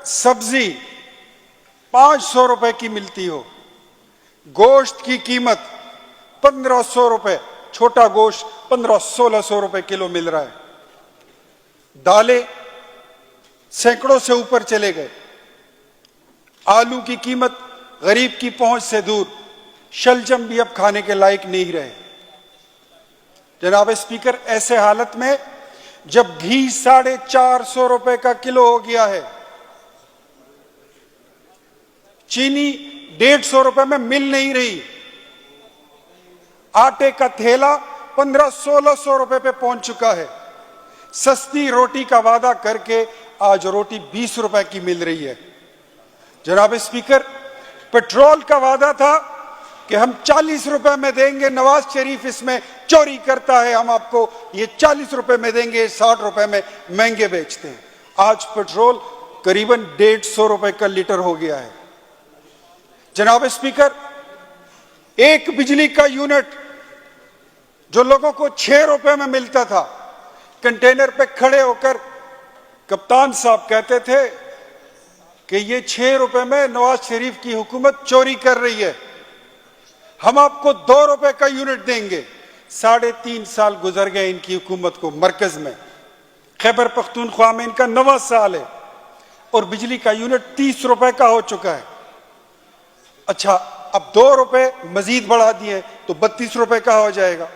سبزی 500 روپے کی ملتی ہو، گوشت کی قیمت 1500 روپے، چھوٹا گوشت 1500-1600 روپے کلو مل رہا ہے، دالیں سینکڑوں سے اوپر چلے گئے، آلو کی قیمت غریب کی پہنچ سے دور، شلجم بھی اب کھانے کے لائق نہیں رہے۔ جناب اسپیکر، ایسے حالت میں جب گھی 450 روپے کا کلو ہو گیا ہے، چینی 150 روپے میں مل نہیں رہی، آٹے کا تھیلا 1500-1600 روپے پہ پہنچ چکا ہے، سستی روٹی کا وعدہ کر کے آج روٹی 20 روپے کی مل رہی ہے۔ جناب اسپیکر، پیٹرول کا وعدہ تھا کہ ہم 40 روپے میں دیں گے، نواز شریف اس میں چوری کرتا ہے، ہم آپ کو یہ 40 روپے میں دیں گے، 60 روپے میں مہنگے بیچتے ہیں۔ آج پیٹرول قریباً 150 روپے کا لیٹر ہو گیا ہے۔ جناب اسپیکر، ایک بجلی کا یونٹ جو لوگوں کو 6 روپے میں ملتا تھا، کنٹینر پہ کھڑے ہو کر کپتان صاحب کہتے تھے کہ یہ 6 روپے میں نواز شریف کی حکومت چوری کر رہی ہے، ہم آپ کو 2 روپے کا یونٹ دیں گے۔ 3.5 سال گزر گئے ان کی حکومت کو مرکز میں، خیبر پختونخوا میں ان کا 9واں سال ہے اور بجلی کا یونٹ 30 روپے کا ہو چکا ہے۔ اچھا، اب 2 روپے مزید بڑھا دیے تو 32 روپے کا ہو جائے گا۔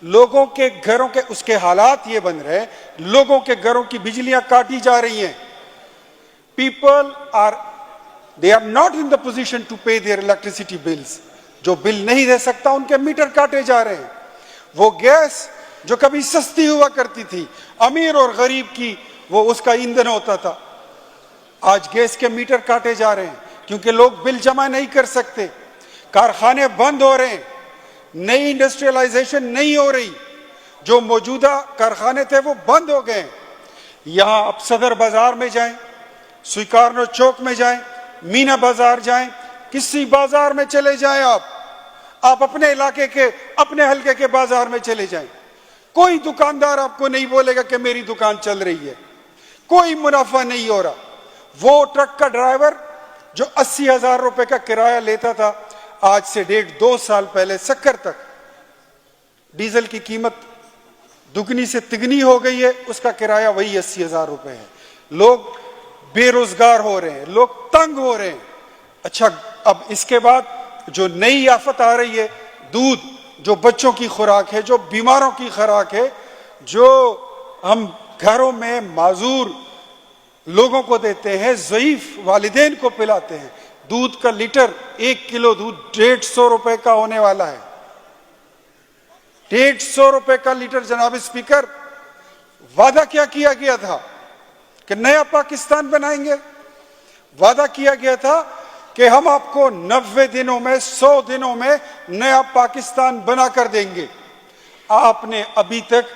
لوگوں کے گھروں کے اس کے حالات یہ بن رہے ہیں، لوگوں کے گھروں کی بجلیاں کاٹی جا رہی ہیں۔ People they are not in the position to pay their electricity bills. جو بل نہیں دے سکتا ان کے میٹر کاٹے جا رہے ہیں۔ وہ گیس جو کبھی سستی ہوا کرتی تھی، امیر اور غریب کی وہ اس کا ایندھن ہوتا تھا، آج گیس کے میٹر کاٹے جا رہے ہیں کیونکہ لوگ بل جمع نہیں کر سکتے، کارخانے بند ہو رہے ہیں، نئی انڈسٹریلائزیشن نہیں ہو رہی، جو موجودہ کارخانے تھے وہ بند ہو گئے۔ یہاں اب صدر بازار میں جائیں، سویکارنو چوک میں جائیں، مینا بازار جائیں، کسی بازار میں چلے جائیں، آپ اپنے علاقے کے اپنے حلقے کے بازار میں چلے جائیں، کوئی دکاندار آپ کو نہیں بولے گا کہ میری دکان چل رہی ہے، کوئی منافع نہیں ہو رہا۔ وہ ٹرک کا ڈرائیور جو 80,000 روپے کا کرایہ لیتا تھا، آج سے 1.5-2 سال پہلے 70 تک، ڈیزل کی قیمت دگنی سے تگنی ہو گئی ہے، اس کا کرایہ وہی 80,000 روپے ہے۔ لوگ بے روزگار ہو رہے ہیں، لوگ تنگ ہو رہے ہیں۔ اچھا، اب اس کے بعد جو نئی آفت آ رہی ہے، دودھ جو بچوں کی خوراک ہے، جو بیماروں کی خوراک ہے، جو ہم گھروں میں معذور لوگوں کو دیتے ہیں، ضعیف والدین کو پلاتے ہیں، دودھ کا لیٹر 1 کلو دودھ 150 روپے کا ہونے والا ہے۔ 150 روپے کا لیٹر۔ جناب اسپیکر، وعدہ کیا کیا گیا تھا کہ نیا پاکستان بنائیں گے، وعدہ کیا گیا تھا کہ ہم آپ کو 90 دنوں میں 100 دنوں میں نیا پاکستان بنا کر دیں گے۔ آپ نے ابھی تک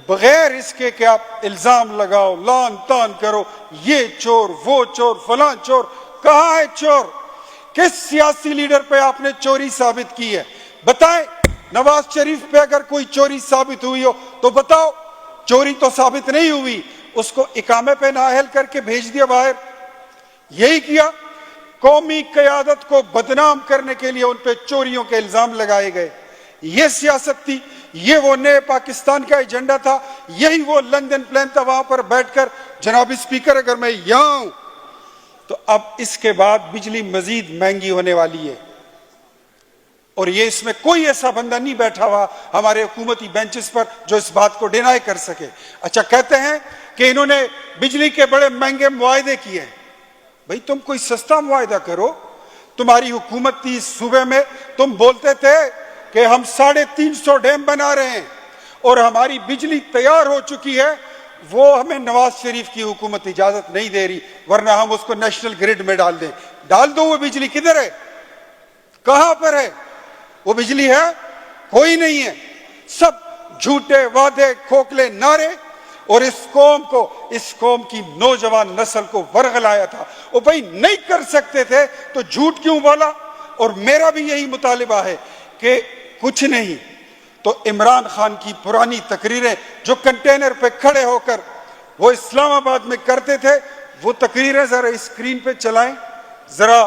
بغیر اس کے کہ آپ الزام لگاؤ، لان تان کرو، یہ چور وہ چور فلاں چور، کہاں ہے چور؟ کس سیاسی لیڈر پہ آپ نے چوری ثابت کی ہے؟ بتائیں، نواز شریف پہ اگر کوئی چوری ثابت ہوئی ہو تو بتاؤ۔ چوری تو ثابت نہیں ہوئی، اس کو اقامے پہ نااہل کر کے بھیج دیا باہر۔ یہی کیا، قومی قیادت کو بدنام کرنے کے لیے ان پہ چوریوں کے الزام لگائے گئے۔ یہ سیاست تھی، یہ وہ نئے پاکستان کا ایجنڈا تھا، یہی وہ لندن پلان تھا۔ وہاں پر بیٹھ کر جناب اسپیکر، اگر میں یہاں ہوں تو اب اس کے بعد بجلی مزید مہنگی ہونے والی ہے، اور یہ اس میں کوئی ایسا بندہ نہیں بیٹھا ہوا ہمارے حکومتی بینچز پر جو اس بات کو ڈینائی کر سکے۔ اچھا، کہتے ہیں کہ انہوں نے بجلی کے بڑے مہنگے معاہدے کیے ہیں۔ بھئی تم کوئی سستا معاہدہ کرو۔ تمہاری حکومت تھی اس صوبے میں، تم بولتے تھے کہ ہم 350 ڈیم بنا رہے ہیں اور ہماری بجلی تیار ہو چکی ہے، وہ ہمیں نواز شریف کی حکومت اجازت نہیں دے رہی، ورنہ ہم اس کو نیشنل گریڈ میں ڈال دیں۔ ڈال دو، وہ بجلی کدھر ہے؟ کہاں پر ہے وہ بجلی؟ ہے کوئی نہیں ہے۔ سب جھوٹے وعدے، کھوکھلے نعرے، اور اس قوم کی نوجوان نسل کو ورغلایا تھا۔ وہ بھائی نہیں کر سکتے تھے تو جھوٹ کیوں بولا؟ اور میرا بھی یہی مطالبہ ہے کہ کچھ نہیں تو عمران خان کی پرانی تقریریں جو کنٹینر پہ کھڑے ہو کر وہ اسلام آباد میں کرتے تھے، وہ تقریریں ذرا اسکرین پہ چلائیں, ذرا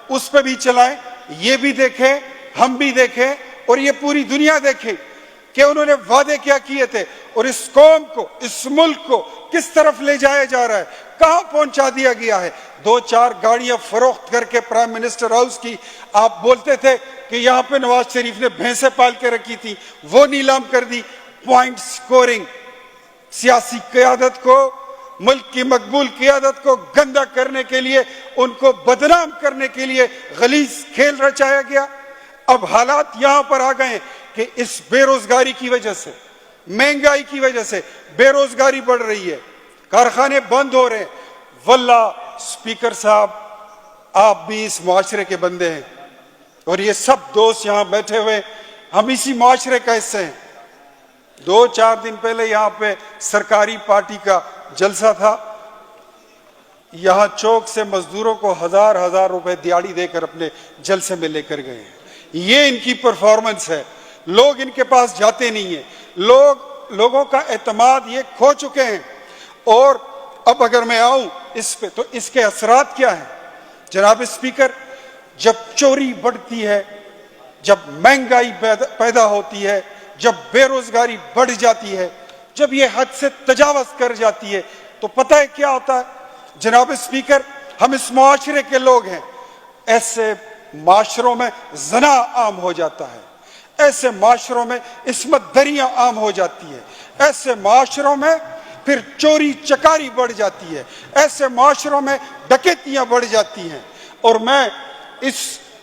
اس پہ بھی چلائیں, یہ بھی دیکھیں, ہم بھی دیکھیں, اور یہ پوری دنیا دیکھے کہ انہوں نے وعدے کیا کیے تھے اور اس قوم کو, اس ملک کو کس طرف لے جایا جا رہا ہے, کہاں پہنچا دیا گیا ہے. 2-4 گاڑیاں فروخت کر کے پرائم منسٹر ہاؤس کی آپ بولتے تھے کہ یہاں پہ نواز شریف نے بھینسیں پال کے رکھی تھی, وہ نیلام کر دی. پوائنٹ سکورنگ, سیاسی قیادت کو, ملک کی مقبول قیادت کو گندا کرنے کے لیے, ان کو بدنام کرنے کے لیے غلیظ کھیل رچایا گیا. اب حالات یہاں پر آ گئے ہیں کہ اس بے روزگاری کی وجہ سے, مہنگائی کی وجہ سے بے روزگاری بڑھ رہی ہے, کارخانے بند ہو رہے ہیں. واللہ اسپیکر صاحب, آپ بھی اس معاشرے کے بندے ہیں اور یہ سب دوست یہاں بیٹھے ہوئے ہم اسی معاشرے کا حصہ ہیں. 2-4 دن پہلے یہاں پہ سرکاری پارٹی کا جلسہ تھا, یہاں چوک سے مزدوروں کو 1000 روپے دیہڑی دے کر اپنے جلسے میں لے کر گئے ہیں. یہ ان کی پرفارمنس ہے. لوگ ان کے پاس جاتے نہیں ہیں, لوگوں کا اعتماد یہ کھو چکے ہیں. اور اب اگر میں آؤں اس پہ تو اس کے اثرات کیا ہیں جناب اسپیکر؟ جب چوری بڑھتی ہے, جب مہنگائی پیدا ہوتی ہے, جب بے روزگاری بڑھ جاتی ہے, جب یہ حد سے تجاوز کر جاتی ہے, تو پتہ ہے کیا ہوتا ہے جناب اسپیکر؟ ہم اس معاشرے کے لوگ ہیں. ایسے معاشروں میں زنا عام ہو جاتا ہے, ایسے معاشروں میں عصمت دریاں عام ہو جاتی ہے, ایسے معاشروں میں پھر چوری چکاری بڑھ جاتی ہے, ایسے معاشروں میں ڈکیتیاں بڑھ جاتی ہیں. اور میں اس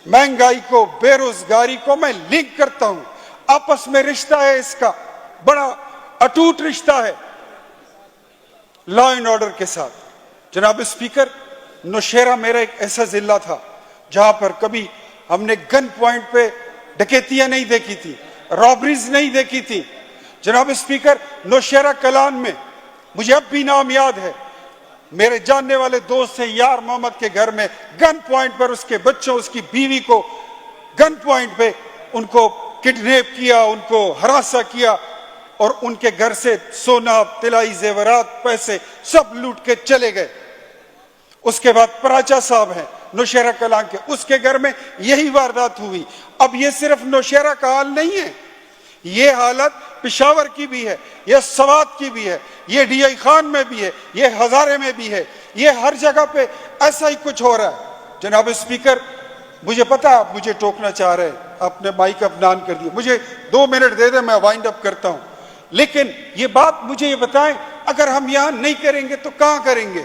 مہنگائی کو, بے روزگاری کو میں لنک کرتا ہوں, آپس میں رشتہ ہے اس کا, بڑا اٹوٹ رشتہ ہے لا اینڈ آرڈر کے ساتھ. جناب اسپیکر, نوشیرہ میرا ایک ایسا ضلع تھا جہاں پر کبھی ہم نے گن پوائنٹ پہ ڈکیتیاں نہیں دیکھی تھی, رابریز نہیں دیکھی تھی. جناب اسپیکر, نوشیرہ کلان میں مجھے اب بھی نام یاد ہے, میرے جاننے والے دوست ہیں یار محمد کے گھر میں گن پوائنٹ پر اس کے بچوں, اس کی بیوی کو گن پوائنٹ پہ ان کو کڈنیپ کیا, ان کو ہراساں کیا اور ان کے گھر سے سونا, طلائی زیورات, پیسے سب لوٹ کے چلے گئے. اس کے بعد پراچا صاحب ہیں نوشیرہ کلان کے, اس کے گھر میں یہی واردات ہوئی. اب یہ صرف نوشیرہ کا حال نہیں ہے, یہ حالت پشاور کی بھی ہے, یہ سوات کی بھی ہے, یہ ڈی آئی خان میں بھی ہے, یہ ہزارے میں بھی ہے, یہ ہر جگہ پہ ایسا ہی کچھ ہو رہا ہے. جناب اسپیکر, مجھے پتا آپ مجھے ٹوکنا چاہ رہے ہیں, آپ نے مائک اپ آن کر دیا, مجھے 2 منٹ دے دیں, میں وائنڈ اپ کرتا ہوں. لیکن یہ بات مجھے یہ بتائیں, اگر ہم یہاں نہیں کریں گے تو کہاں کریں گے,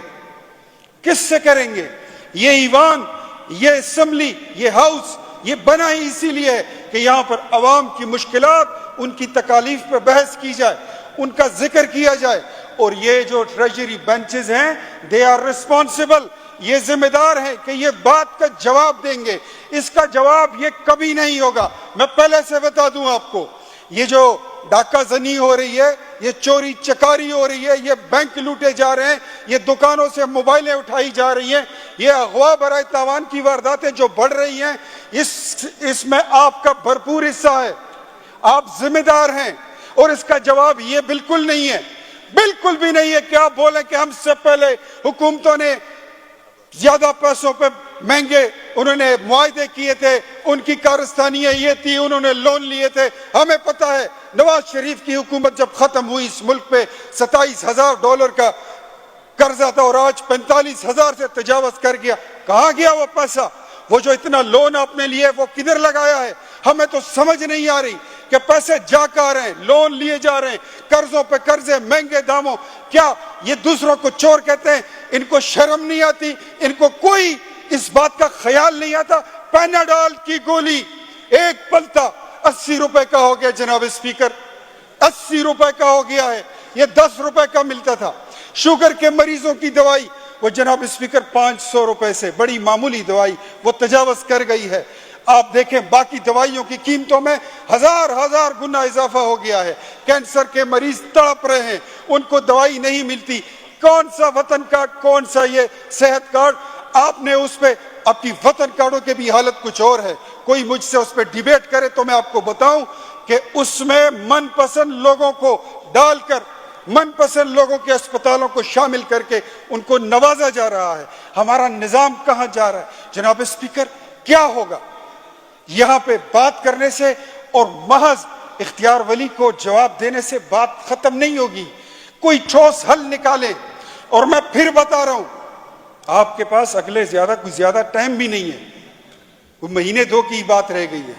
کس سے کریں گے؟ یہ ایوان, یہ اسمبلی, یہ ہاؤس یہ بنا ہی اسی لیے ہے کہ یہاں پر عوام کی مشکلات, ان کی تکالیف پر بحث کی جائے, ان کا ذکر کیا جائے. اور یہ جو ٹریجری بینچز ہیں, دے آر ریسپانسبل, یہ ذمہ دار ہیں کہ یہ بات کا جواب دیں گے. اس کا جواب یہ کبھی نہیں ہوگا. میں پہلے سے بتا دوں آپ کو, یہ جو ڈاکہ زنی ہو رہی ہے, یہ چوری چکاری ہو رہی ہے, یہ بینک لوٹے جا رہے ہیں, یہ دکانوں سے موبائلیں اٹھائی جا رہی ہیں, یہ اغوا برائے تاوان کی وارداتیں جو بڑھ رہی ہیں, اس میں آپ کا بھرپور حصہ ہے, آپ ذمہ دار ہیں. اور اس کا جواب یہ بالکل نہیں ہے, بالکل بھی نہیں ہے کہ آپ بولیں کہ ہم سے پہلے حکومتوں نے زیادہ پیسوں پہ مہنگے انہوں نے معاہدے کیے تھے, ان کی کارستانیاں یہ تھی, انہوں نے لون لیے تھے. ہمیں پتہ ہے نواز شریف کی حکومت جب ختم ہوئی, اس ملک پہ $27,000 کا قرضہ تھا اور آج 45,000 سے تجاوز کر گیا. کہاں گیا وہ پیسہ؟ وہ جو اتنا لون آپ نے لیا وہ کدھر لگایا ہے؟ ہمیں تو سمجھ نہیں آ رہی کہ پیسے جا کہاں رہے ہیں, لون لیے جا رہے ہیں, قرضوں پہ قرضے, مہنگے داموں. کیا یہ دوسروں کو چور کہتے ہیں؟ ان کو شرم نہیں آتی؟ ان کو کوئی اس بات کا خیال نہیں آتا؟ پیناڈول کی گولی ایک پلتا 80 روپے کا ہو گیا جناب اسپیکر, 80 روپے کا ہو گیا ہے. یہ 10 روپے کا ملتا تھا. شوگر کے مریضوں کی دوائی وہ جناب اسپیکر 500 روپے سے, بڑی معمولی دوائی, وہ تجاوز کر گئی ہے. آپ دیکھیں باقی دوائیوں کی قیمتوں میں ہزار گنا اضافہ ہو گیا ہے. کینسر کے مریض تڑپ رہے ہیں, ان کو دوائی نہیں ملتی. کون سا وطن کارڈ, کون سا یہ صحت کارڈ؟ آپ نے اس پہ, آپ کی وطن کارڈوں کے بھی حالت کچھ اور ہے. کوئی مجھ سے اس پہ ڈیبیٹ کرے تو میں آپ کو بتاؤں کہ اس میں من پسند لوگوں کو ڈال کر من پسند لوگوں کے اسپتالوں کو شامل کر کے ان کو نوازا جا رہا ہے. ہمارا نظام کہاں جا رہا ہے؟ جناب اسپیکر، کیا ہوگا؟ یہاں پہ بات کرنے سے اور محض اختیار ولی کو جواب دینے سے بات ختم نہیں ہوگی. کوئی ٹھوس حل نکالے. اور میں پھر بتا رہا ہوں، آپ کے پاس اگلے کوئی زیادہ ٹائم بھی نہیں ہے، کوئی مہینے دو کی بات رہ گئی ہے.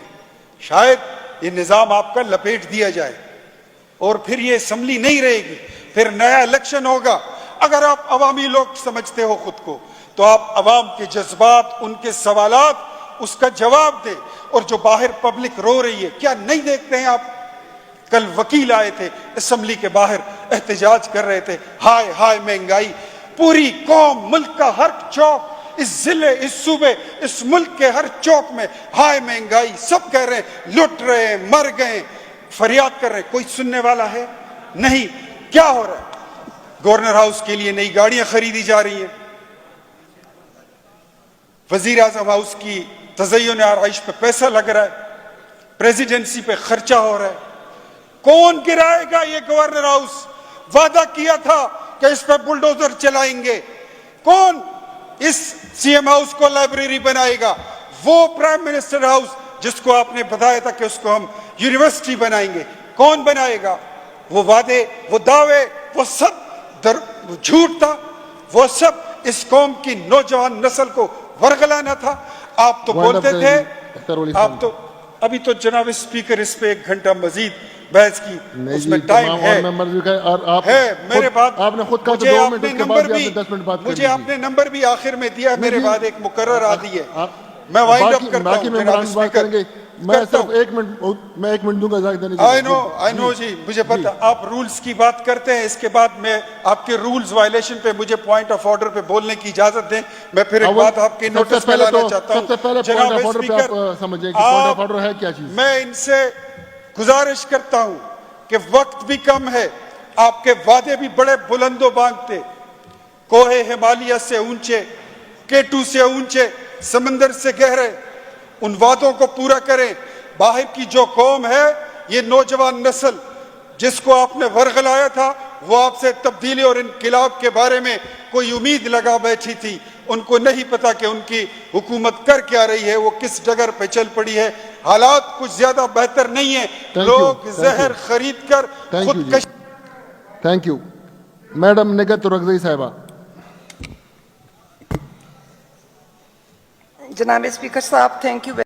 شاید یہ نظام آپ کا لپیٹ دیا جائے اور پھر یہ اسمبلی نہیں رہے گی، پھر نیا الیکشن ہوگا. اگر آپ عوامی لوگ سمجھتے ہو خود کو تو آپ عوام کے جذبات، ان کے سوالات، اس کا جواب دیں. اور جو باہر پبلک رو رہی ہے، کیا نہیں دیکھتے ہیں آپ؟ کل وکیل آئے تھے اسمبلی کے باہر، احتجاج کر رہے تھے، ہائے ہائے مہنگائی. پوری قوم، ملک کا ہر چوک، اس ضلع، اس صوبے، اس ملک کے ہر چوک میں ہائے مہنگائی. سب کہہ رہے ہیں لٹ رہے ہیں، مر گئے، فریاد کر رہے ہیں. کوئی سننے والا ہے؟ نہیں. کیا ہو رہا ہے؟ گورنر ہاؤس کے لیے نئی گاڑیاں خریدی جا رہی ہیں، وزیر اعظم ہاؤس کی تزئین آرائش پہ پیسہ لگ رہا ہے، پریزیڈنسی پہ خرچہ ہو رہا ہے. کون گرائے گا یہ گورنر ہاؤس؟ وعدہ کیا تھا کہ اس پہ بلڈوزر چلائیں گے. کون اس سی ایم ہاؤس کو لائبریری بنائے گا؟ وہ پرائم منسٹر ہاؤس جس کو آپ نے بتایا تھا کہ اس کو ہم یونیورسٹی بنائیں گے. کون بنائے گا؟ وہ وعدے، وہ دعوے، وہ سب جھوٹ تھا. وہ سب اس قوم کی نوجوان نسل کو ورگلانا تھا. آپ تو بولتے تھے، آپ تو ابھی تو جناب اسپیکر اس پہ 1 گھنٹہ مزید بحث کی، اس میں ٹائم ہے. میرے بعد مجھے آپ نے نمبر بھی آخر میں دیا ہے، میرے بعد ایک مقرر آدھی ہے. میں وائنڈ اپ کرتا ہوں جناب اسپیکر. میں صرف 1 منٹ دوں گا اجازت دینے. آئی نو جی، مجھے پتا آپ رولز کی بات کرتے ہیں. اس کے بعد میں آپ کے رولز وائلیشن پہ مجھے پوائنٹ آف آرڈر پہ بولنے کی اجازت دیں. میں پھر ایک بات آپ کے نوٹس میں لانا چاہتا ہوں. سب سے پہلے پوائنٹ آف آرڈر پہ آپ سمجھیں کہ پوائنٹ آف آرڈر ہے کیا چیز. میں ان سے گزارش کرتا ہوں کہ وقت بھی کم ہے، آپ کے وعدے بھی بڑے بلند و بانگ تھے، کوہ ہمالیہ سے اونچے، K2 سے اونچے، سمندر سے گہرے. ان وعدوں کو پورا کریں. باہر کی جو قوم ہے، یہ نوجوان نسل جس کو آپ نے ورغلایا تھا، وہ آپ سے تبدیلی اور انقلاب کے بارے میں کوئی امید لگا بیٹھی تھی. ان کو نہیں پتا کہ ان کی حکومت کر کیا رہی ہے، وہ کس ڈگر پہ چل پڑی ہے. حالات کچھ زیادہ بہتر نہیں ہیں. لوگ زہر خرید کر خودکشی. Thank you. میڈم نگہت رکزئی صاحبہ. جناب اسپیکر صاحب، تھینک یو.